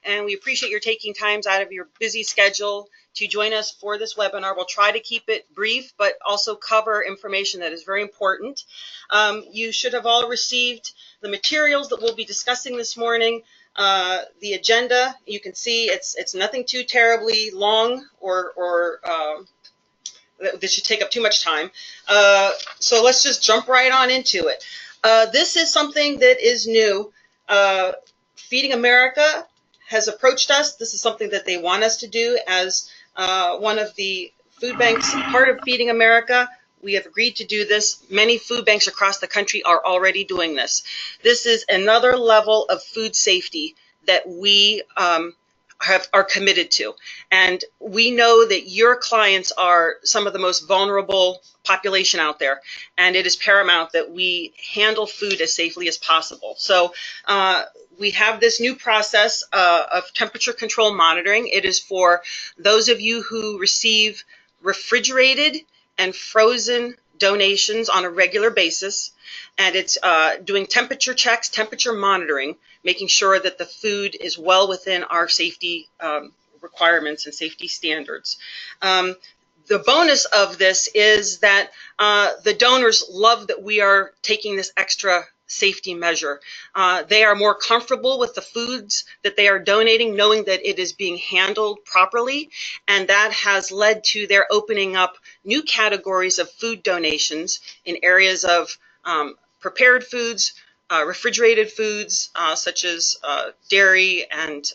And we appreciate your taking times out of your busy schedule to join us for this webinar. We'll try to keep it brief, but also cover information that is very important. You should have all received the materials that we'll be discussing this morning. The agenda, you can see it's nothing too terribly long or that should take up too much time. So let's just jump right on into it. This is something that is new. Feeding America has approached us. This is something that they want us to do as one of the food banks, part of Feeding America. We have agreed to do this. Many food banks across the country are already doing this. This is another level of food safety that we are committed to. And we know that your clients are some of the most vulnerable population out there. And it is paramount that we handle food as safely as possible. So we have this new process of temperature control monitoring. It is for those of you who receive refrigerated and frozen donations on a regular basis, and it's doing temperature checks, temperature monitoring, making sure that the food is well within our safety requirements and safety standards. The bonus of this is that the donors love that we are taking this extra safety measure. They are more comfortable with the foods that they are donating, knowing that it is being handled properly, and that has led to their opening up new categories of food donations in areas of prepared foods, refrigerated foods, such as dairy and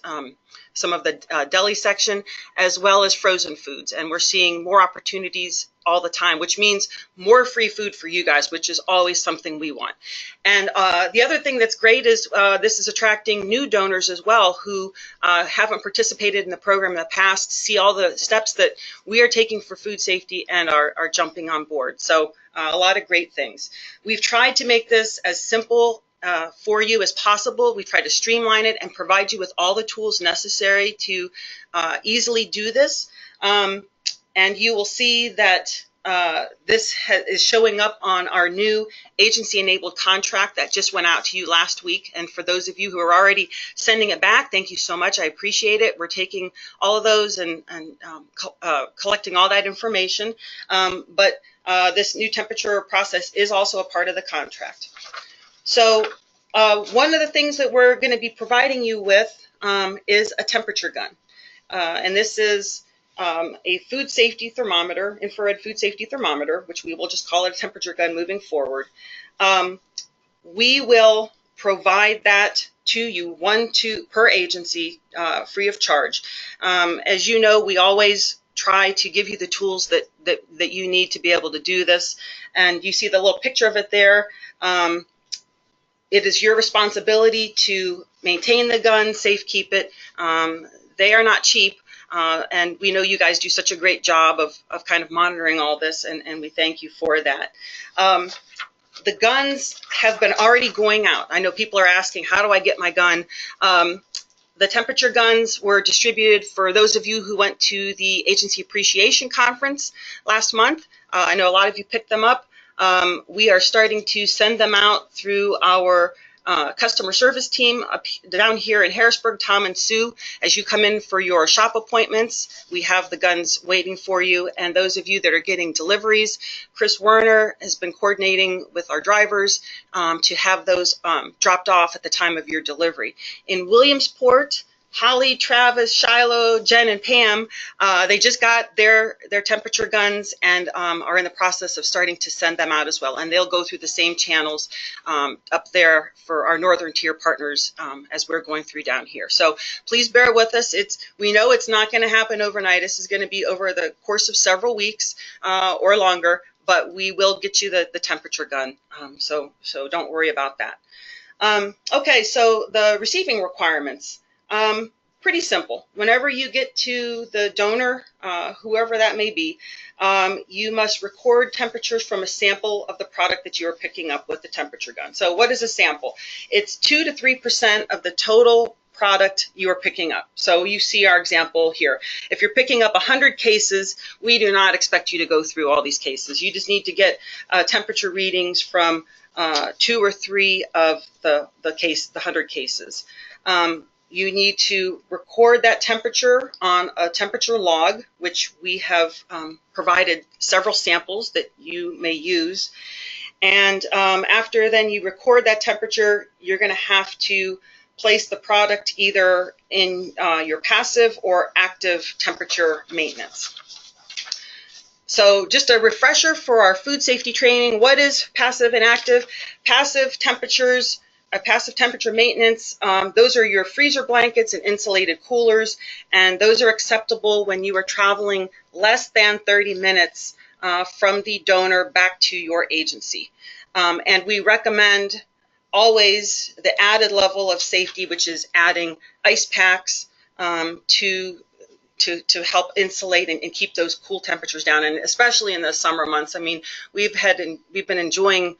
some of the deli section, as well as frozen foods. And we're seeing more opportunities all the time, which means more free food for you guys, which is always something we want. And the other thing that's great is this is attracting new donors as well who haven't participated in the program in the past, see all the steps that we are taking for food safety and are jumping on board. So a lot of great things. We've tried to make this as simple for you as possible. We try to streamline it and provide you with all the tools necessary to easily do this. And you will see that this is showing up on our new agency-enabled contract that just went out to you last week. And for those of you who are already sending it back, thank you so much. I appreciate it. We're taking all of those and collecting all that information. But this new temperature process is also a part of the contract. So one of the things that we're going to be providing you with is a temperature gun. And this is a food safety thermometer, infrared food safety thermometer, which we will just call it a temperature gun moving forward. We will provide that to you, per agency, free of charge. As you know, we always try to give you the tools that you need to be able to do this. And you see the little picture of it there. It is your responsibility to maintain the gun, safe keep it. They are not cheap. And we know you guys do such a great job of kind of monitoring all this, and we thank you for that. The guns have been already going out. I know people are asking, how do I get my gun? The temperature guns were distributed for those of you who went to the Agency Appreciation Conference last month. I know a lot of you picked them up. We are starting to send them out through our customer service team up down here in Harrisburg, Tom and Sue. As you come in for your shop appointments, we have the guns waiting for you. And those of you that are getting deliveries, Chris Werner has been coordinating with our drivers to have those dropped off at the time of your delivery. In Williamsport, Holly, Travis, Shiloh, Jen, and Pam, they just got their temperature guns and are in the process of starting to send them out as well. And they'll go through the same channels up there for our northern tier partners as we're going through down here. So please bear with us. We know it's not going to happen overnight. This is going to be over the course of several weeks or longer, but we will get you the temperature gun. So don't worry about that. Okay, so the receiving requirements. Pretty simple. Whenever you get to the donor, whoever that may be, you must record temperatures from a sample of the product that you're picking up with the temperature gun. So what is a sample? It's 2 to 3% of the total product you're picking up. So you see our example here. If you're picking up 100 cases, we do not expect you to go through all these cases. You just need to get temperature readings from 2 or 3 of the 100 cases. You need to record that temperature on a temperature log, which we have provided several samples that you may use. And after then you record that temperature, you're going to have to place the product either in your passive or active temperature maintenance. So just a refresher for our food safety training, what is passive and active? Passive temperatures, passive temperature maintenance, those are your freezer blankets and insulated coolers, and those are acceptable when you are traveling less than 30 minutes from the donor back to your agency. And we recommend always the added level of safety, which is adding ice packs to help insulate and keep those cool temperatures down, and especially in the summer months. I mean, we've been enjoying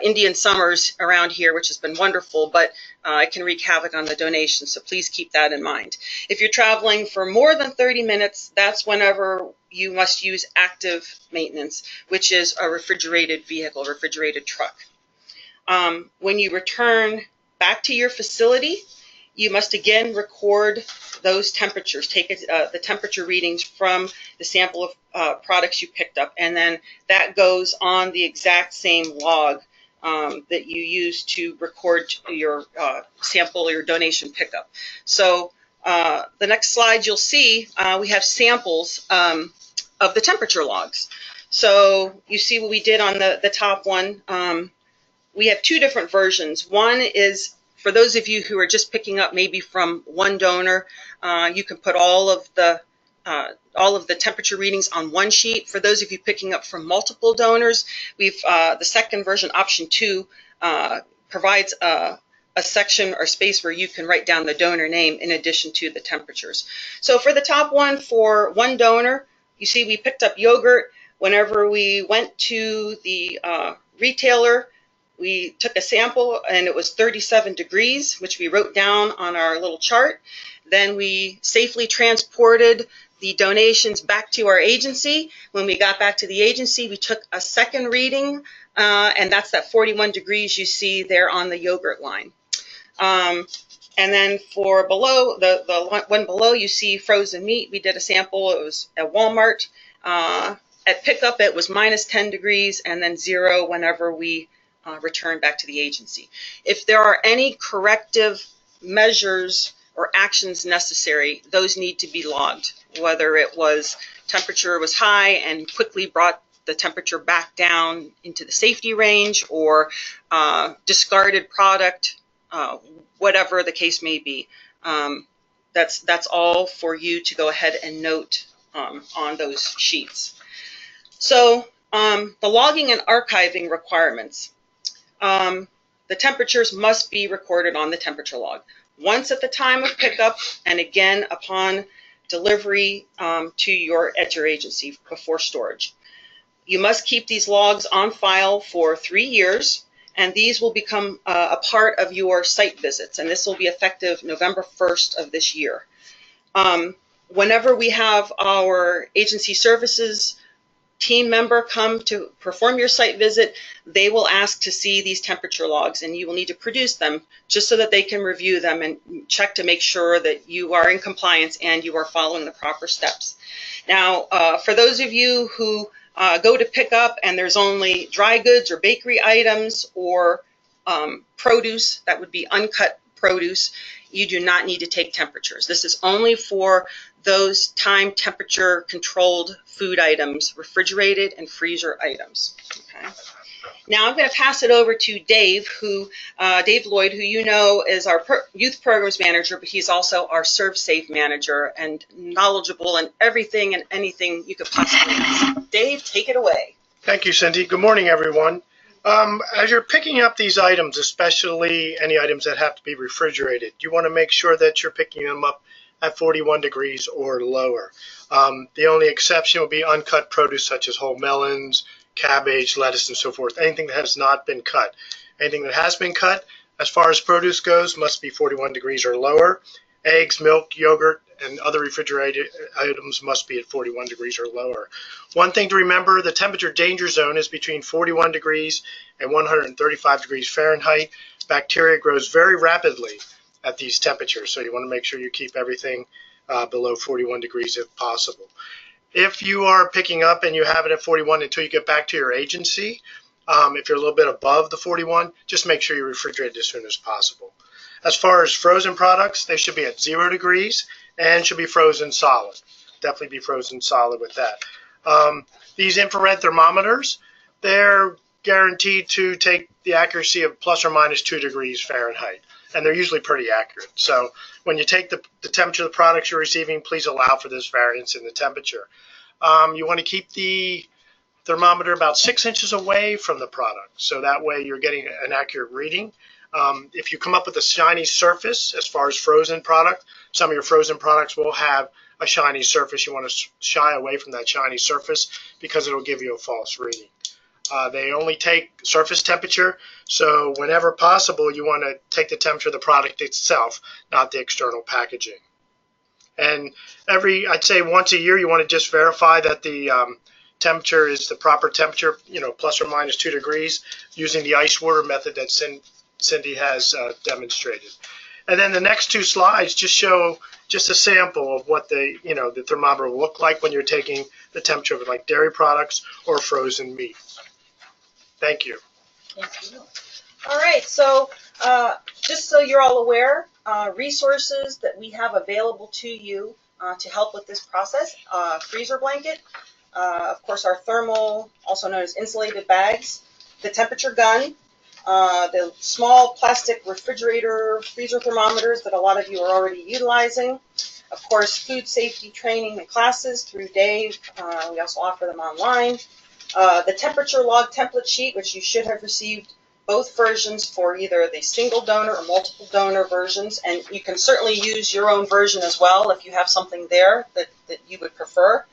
Indian summers around here, which has been wonderful, but it can wreak havoc on the donation, so please keep that in mind. If you're traveling for more than 30 minutes, that's whenever you must use active maintenance, which is a refrigerated vehicle, refrigerated truck. When you return back to your facility, you must again record those temperatures, take the temperature readings from the sample of products you picked up, and then that goes on the exact same log that you use to record your sample or your donation pickup. So the next slide you'll see we have samples of the temperature logs. So you see what we did on the top one. We have two different versions. One is for those of you who are just picking up maybe from one donor, you can put all of the temperature readings on one sheet. For those of you picking up from multiple donors, the second version, option 2, provides a section or space where you can write down the donor name in addition to the temperatures. So for the top one, for one donor, you see we picked up yogurt. Whenever we went to the retailer, we took a sample and it was 37 degrees, which we wrote down on our little chart. Then we safely transported the donations back to our agency. When we got back to the agency, we took a second reading, and that's that 41 degrees you see there on the yogurt line. And then for below, the one below, you see frozen meat. We did a sample. It was at Walmart. At pickup, it was minus 10 degrees and then 0 whenever we return back to the agency. If there are any corrective measures or actions necessary, those need to be logged, whether it was temperature was high and quickly brought the temperature back down into the safety range, or discarded product, whatever the case may be. That's all for you to go ahead and note on those sheets. So the logging and archiving requirements. The temperatures must be recorded on the temperature log, once at the time of pickup and again upon delivery at your agency before storage. You must keep these logs on file for 3 years, and these will become a part of your site visits, and this will be effective November 1st of this year. Whenever we have our agency services team member come to perform your site visit, they will ask to see these temperature logs, and you will need to produce them just so that they can review them and check to make sure that you are in compliance and you are following the proper steps. Now, for those of you who go to pick up and there's only dry goods or bakery items or produce, that would be uncut produce, you do not need to take temperatures. This is only for those time temperature controlled food items, refrigerated and freezer items. Okay. Now I'm going to pass it over to Dave, Dave Lloyd, who you know is our youth programs manager, but he's also our Serve Safe manager and knowledgeable in everything and anything you could possibly ask. Dave, take it away. Thank you, Cindy. Good morning, everyone. As you're picking up these items, especially any items that have to be refrigerated, you want to make sure that you're picking them up at 41 degrees or lower. The only exception would be uncut produce such as whole melons, cabbage, lettuce, and so forth. Anything that has not been cut. Anything that has been cut, as far as produce goes, must be 41 degrees or lower. Eggs, milk, yogurt, and other refrigerated items must be at 41 degrees or lower. One thing to remember, the temperature danger zone is between 41 degrees and 135 degrees Fahrenheit. Bacteria grows very rapidly at these temperatures. So you want to make sure you keep everything below 41 degrees if possible. If you are picking up and you have it at 41 until you get back to your agency, if you're a little bit above the 41, just make sure you refrigerate it as soon as possible. As far as frozen products, they should be at 0 degrees and should be frozen solid. Definitely be frozen solid with that. These infrared thermometers, they're guaranteed to take the accuracy of plus or minus 2 degrees Fahrenheit, and they're usually pretty accurate. So when you take the temperature of the products you're receiving, please allow for this variance in the temperature. You want to keep the thermometer about 6 inches away from the product, so that way you're getting an accurate reading. If you come up with a shiny surface as far as frozen product, some of your frozen products will have a shiny surface. You want to shy away from that shiny surface because it'll give you a false reading. They only take surface temperature, so whenever possible you want to take the temperature of the product itself, not the external packaging. And I'd say once a year you want to just verify that the temperature is the proper temperature, plus or minus 2 degrees, using the ice water method that Cindy has demonstrated. And then the next two slides just show just a sample of what the thermometer will look like when you're taking the temperature of like dairy products or frozen meat. Thank you. Thank you. All right, so just so you're all aware, resources that we have available to you to help with this process: freezer blanket, of course our thermal, also known as insulated bags, the temperature gun, the small plastic refrigerator freezer thermometers that a lot of you are already utilizing, of course food safety training and classes through Dave. We also offer them online. The temperature log template sheet, which you should have received both versions for either the single donor or multiple donor versions, and you can certainly use your own version as well if you have something there that you would prefer.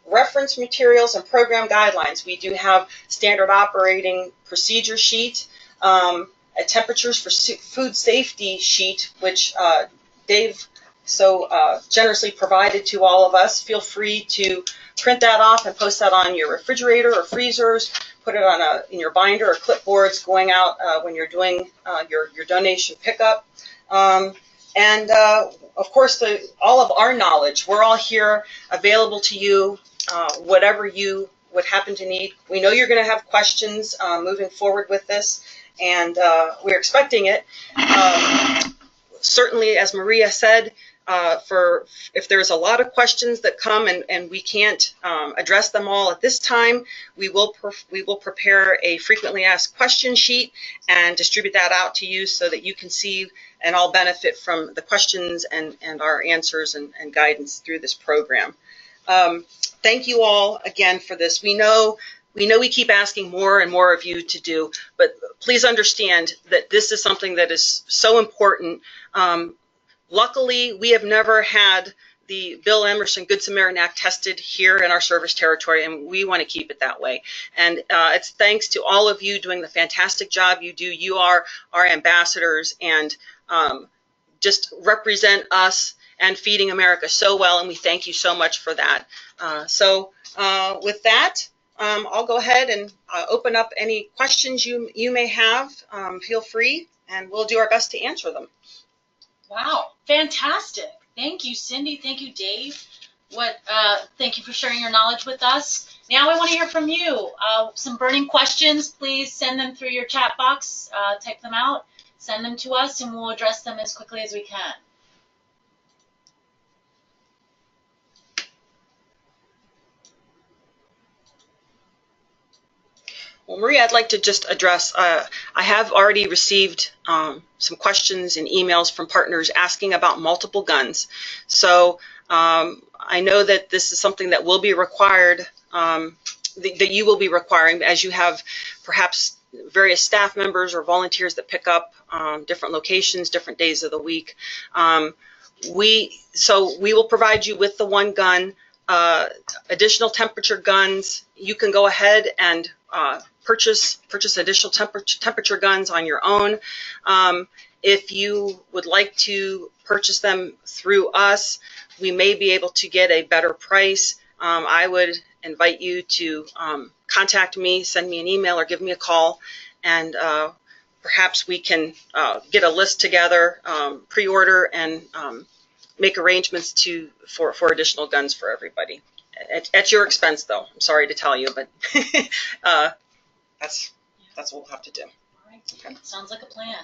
Reference materials and program guidelines. We do have standard operating procedure sheet, a temperatures for food safety sheet, which Dave so generously provided to all of us. Feel free to print that off and post that on your refrigerator or freezers, put it on in your binder or clipboards going out when you're doing your donation pickup. And of course, all of our knowledge, we're all here available to you, whatever you would happen to need. We know you're going to have questions moving forward with this, and we're expecting it. Certainly, as Maria said, if there's a lot of questions that come and we can't address them all at this time, we will prepare a frequently asked question sheet and distribute that out to you so that you can see and all benefit from the questions and our answers and guidance through this program. Thank you all again for this. We know we keep asking more and more of you to do, but please understand that this is something that is so important. Luckily, we have never had the Bill Emerson Good Samaritan Act tested here in our service territory, and we want to keep it that way. And it's thanks to all of you doing the fantastic job you do. You are our ambassadors and just represent us and Feeding America so well, and we thank you so much for that. With that, I'll go ahead and open up any questions you may have. Feel free, and we'll do our best to answer them. Wow, fantastic. Thank you, Cindy. Thank you, Dave. Thank you for sharing your knowledge with us. Now I want to hear from you. Some burning questions, please send them through your chat box. Type them out, send them to us, and we'll address them as quickly as we can. Well, Maria, I'd like to just address, I have already received some questions and emails from partners asking about multiple guns. So I know that this is something that will be required, that you will be requiring as you have perhaps various staff members or volunteers that pick up different locations, different days of the week. We will provide you with the one gun. Additional temperature guns, you can go ahead and purchase additional temperature guns on your own. If you would like to purchase them through us, we may be able to get a better price. I would invite you to contact me, send me an email, or give me a call, and perhaps we can get a list together, pre-order, and make arrangements for additional guns for everybody. At your expense, though. I'm sorry to tell you, but that's what we'll have to do. All right. Okay. Sounds like a plan.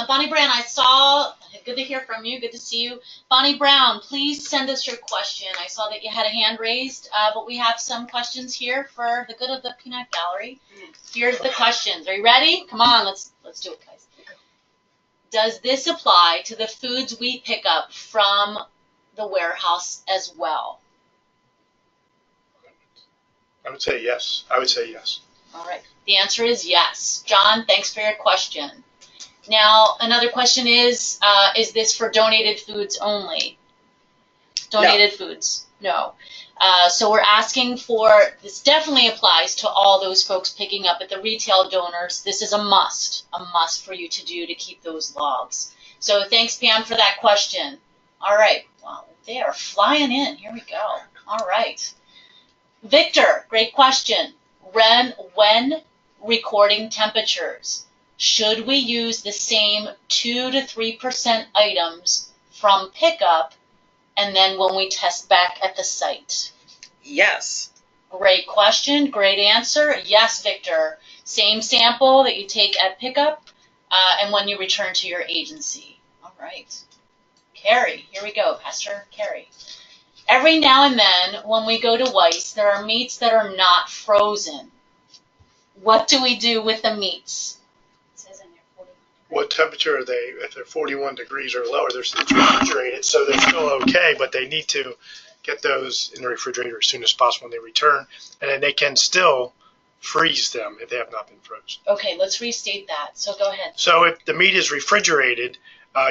Bonnie Brown, I saw, good to hear from you, good to see you. Bonnie Brown, please send us your question. I saw that you had a hand raised, but we have some questions here for the good of the Peanut Gallery. Here's the questions. Are you ready? Come on, let's do it, guys. Does this apply to the foods we pick up from the warehouse as well? I would say yes. I would say yes. All right. The answer is yes. John, thanks for your question. Now, another question is this for donated foods only? Donated foods? No. So we're asking for, this definitely applies to all those folks picking up at the retail donors. This is a must for you to do to keep those logs. So thanks, Pam, for that question. All right. Well, they are flying in. Here we go. All right. Victor, great question. When recording temperatures, should we use the same 2 to 3% items from pickup and then when we test back at the site? Yes. Great question, great answer. Yes, Victor. Same sample that you take at pickup and when you return to your agency. All right. Carrie, here we go, Pastor Carrie. Every now and then when we go to Weiss, there are meats that are not frozen. What do we do with the meats? It says in there 41. What temperature are they? If they're 41 degrees or lower, they're refrigerated, so they're still okay, but they need to get those in the refrigerator as soon as possible when they return, and then they can still freeze them if they have not been frozen. Okay, let's restate that. So go ahead. So if the meat is refrigerated,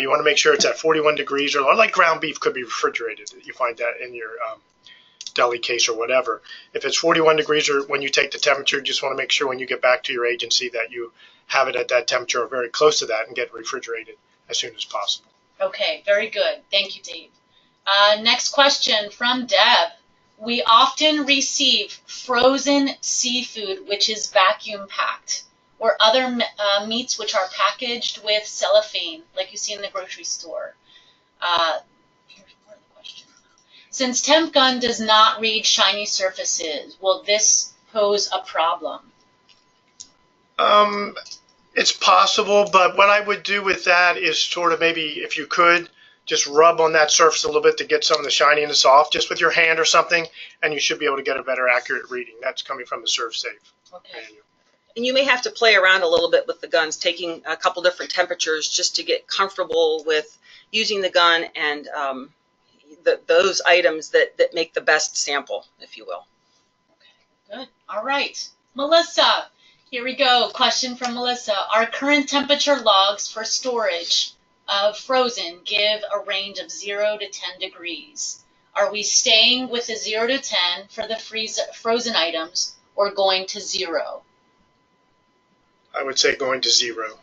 you want to make sure it's at 41 degrees or lower. Like ground beef could be refrigerated. You find that in your deli case or whatever. If it's 41 degrees or when you take the temperature, you just want to make sure when you get back to your agency that you have it at that temperature or very close to that and get refrigerated as soon as possible. Okay, very good. Thank you, Dave. Next question from Deb. We often receive frozen seafood which is vacuum packed, or other meats which are packaged with cellophane, like you see in the grocery store. Here's more of the question. Since temp gun does not read shiny surfaces, will this pose a problem? It's possible, but what I would do with that is sort of maybe, if you could, just rub on that surface a little bit to get some of the shininess off, just with your hand or something, and you should be able to get a better accurate reading. That's coming from the ServSafe manual. And you may have to play around a little bit with the guns, taking a couple different temperatures just to get comfortable with using the gun and those items that make the best sample, if you will. Okay, good. All right. Melissa, here we go. Question from Melissa. Our current temperature logs for storage of frozen give a range of 0 to 10 degrees. Are we staying with the 0 to 10 for the frozen items or going to 0? I would say going to 0.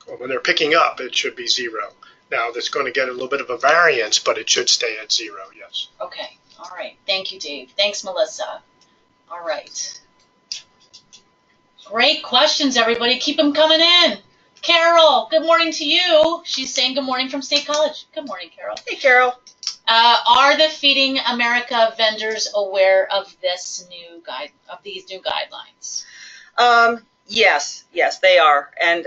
Well, when they're picking up, it should be 0. Now, that's going to get a little bit of a variance, but it should stay at 0, yes. Okay. All right. Thank you, Dave. Thanks, Melissa. All right. Great questions, everybody. Keep them coming in. Carol, good morning to you. She's saying good morning from State College. Good morning, Carol. Hey, Carol. Are the Feeding America vendors aware of these new guidelines? Yes, they are, and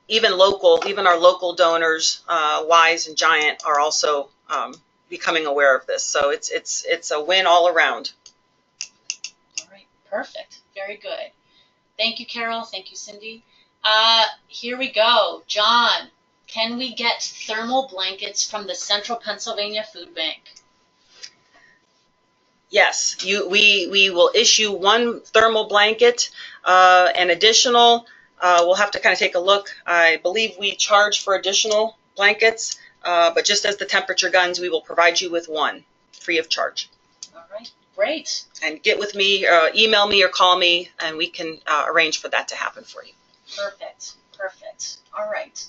even our local donors, Wise and Giant, are also becoming aware of this. So it's a win all around. All right, perfect, very good. Thank you, Carol. Thank you, Cindy. Here we go. John, can we get thermal blankets from the Central Pennsylvania Food Bank? Yes, we will issue one thermal blanket. An additional, we'll have to kind of take a look. I believe we charge for additional blankets, but just as the temperature guns, we will provide you with one free of charge. All right, great. And get with me, email me or call me, and we can arrange for that to happen for you. Perfect, perfect. All right.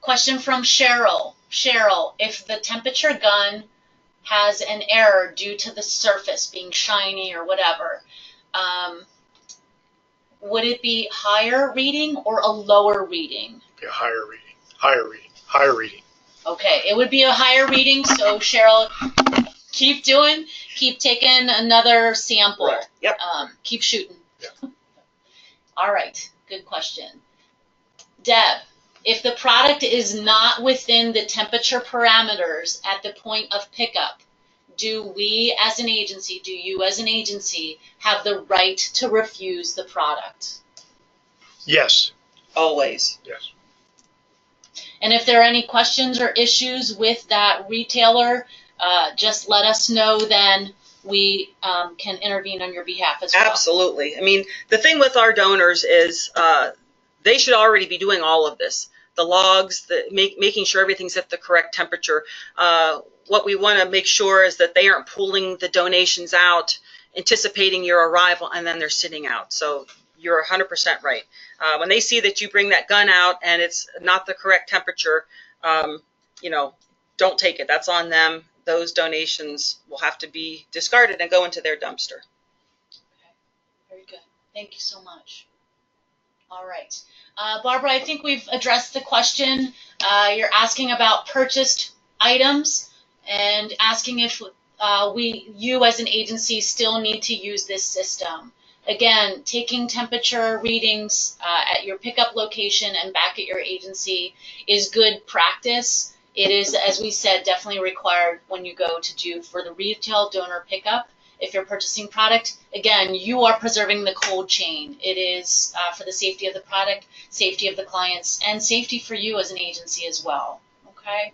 Question from Cheryl. Cheryl, if the temperature gun has an error due to the surface being shiny or whatever, would it be higher reading or a lower reading? Be a higher reading, higher reading, higher reading. Okay, it would be a higher reading, so Cheryl, keep taking another sample. Right. Yep. Keep shooting. Yeah. All right, good question. Deb, if the product is not within the temperature parameters at the point of pickup, do we as an agency, do you as an agency have the right to refuse the product? Yes. Always. Yes. And if there are any questions or issues with that retailer, just let us know, then we can intervene on your behalf as well. Absolutely. I mean, the thing with our donors is they should already be doing all of this. The logs, making sure everything's at the correct temperature. What we want to make sure is that they aren't pulling the donations out, anticipating your arrival, and then they're sitting out. So you're 100% right. When they see that you bring that gun out and it's not the correct temperature, don't take it. That's on them. Those donations will have to be discarded and go into their dumpster. Okay, very good. Thank you so much. All right. Barbara, I think we've addressed the question. You're asking about purchased items and asking if you as an agency still need to use this system. Again, taking temperature readings at your pickup location and back at your agency is good practice. It is, as we said, definitely required when you go to do for the retail donor pickup. If you're purchasing product, again, you are preserving the cold chain. It is for the safety of the product, safety of the clients, and safety for you as an agency as well. Okay?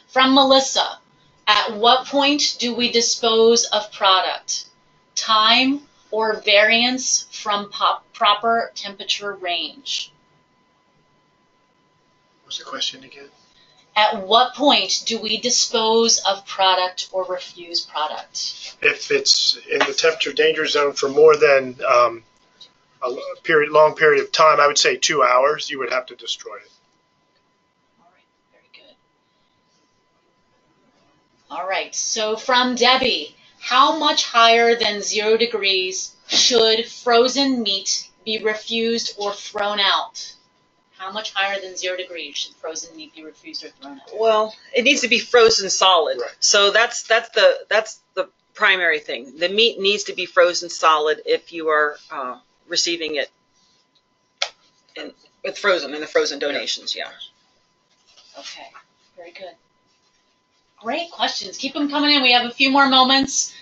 From Melissa, at what point do we dispose of product? Time or variance from proper temperature range? What's the question again? At what point do we dispose of product or refuse product? If it's in the temperature danger zone for more than a long period of time, I would say 2 hours, you would have to destroy it. All right, very good. All right, so from Debbie, how much higher than 0 degrees should frozen meat be refused or thrown out? How much higher than 0 degrees should frozen meat be refused or thrown out? Well, it needs to be frozen solid. Right. So that's the primary thing. The meat needs to be frozen solid if you are receiving it in the frozen donations. Yeah. Okay, very good. Great questions. Keep them coming in. We have a few more moments.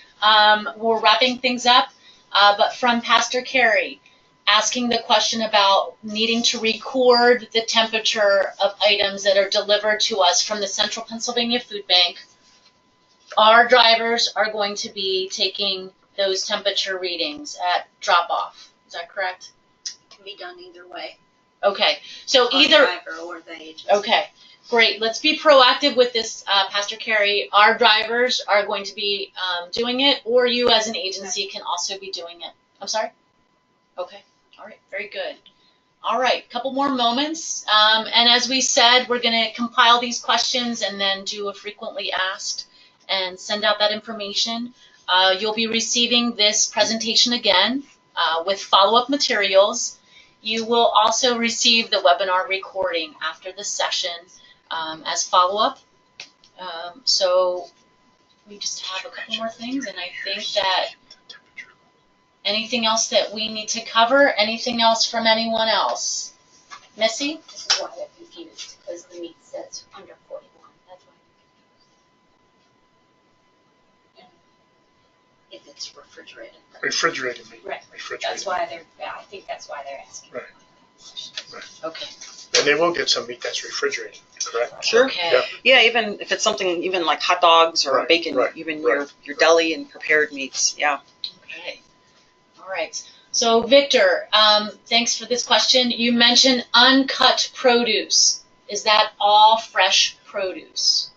We're wrapping things up. But from Pastor Carey, asking the question about needing to record the temperature of items that are delivered to us from the Central Pennsylvania Food Bank. Our drivers are going to be taking those temperature readings at drop-off. Is that correct? It can be done either way. Okay, so Our either... driver or the agency. Okay, great. Let's be proactive with this, Pastor Carey. Our drivers are going to be doing it, or you as an agency can also be doing it. I'm sorry? Okay. All right, very good. All right, a couple more moments. And as we said, we're going to compile these questions and then do a frequently asked and send out that information. You'll be receiving this presentation again with follow-up materials. You will also receive the webinar recording after the session as follow-up. So we just have a couple more things, and I think that anything else that we need to cover? Anything else from anyone else? Missy? This is why they're confused, because the meat says under 41. That's why they're confused. If it's refrigerated. Refrigerated meat. Right. Refrigerated. That's why I think that's why they're asking. Right. Right. Okay. And they will get some meat that's refrigerated, correct? Sure. Okay. Yeah, even if it's something even like hot dogs or Right, bacon, right, even right, your deli and prepared meats. Yeah. Okay. All right. So Victor, thanks for this question. You mentioned uncut produce. Is that all fresh produce?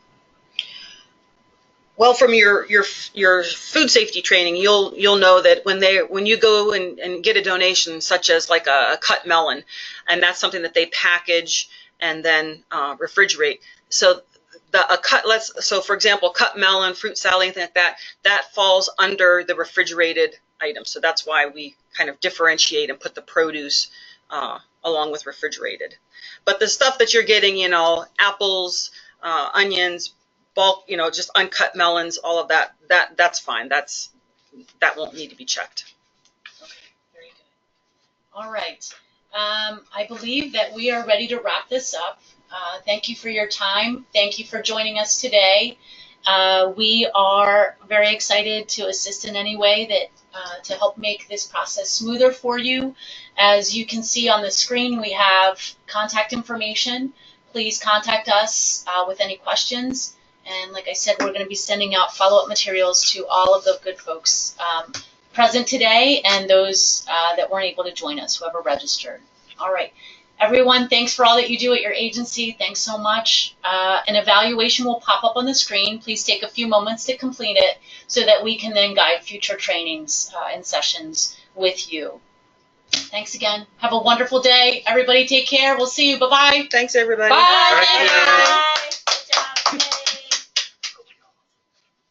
Well, from your food safety training, you'll know that when you go and get a donation, such as like a cut melon, and that's something that they package and then refrigerate. So so for example, cut melon, fruit salad, anything like that, that falls under the refrigerated items. So that's why we kind of differentiate and put the produce along with refrigerated. But the stuff that you're getting, apples, onions, bulk, just uncut melons, all of that's fine. That won't need to be checked. Okay, very good. All right. I believe that we are ready to wrap this up. Thank you for your time. Thank you for joining us today. We are very excited to assist in any way that to help make this process smoother for you. As you can see on the screen, we have contact information. Please contact us with any questions. And like I said, we're going to be sending out follow-up materials to all of the good folks present today and those that weren't able to join us, whoever registered. All right. Everyone, thanks for all that you do at your agency. Thanks so much. An evaluation will pop up on the screen. Please take a few moments to complete it so that we can then guide future trainings and sessions with you. Thanks again. Have a wonderful day. Everybody take care. We'll see you. Bye-bye. Thanks, everybody. Bye. Thank you.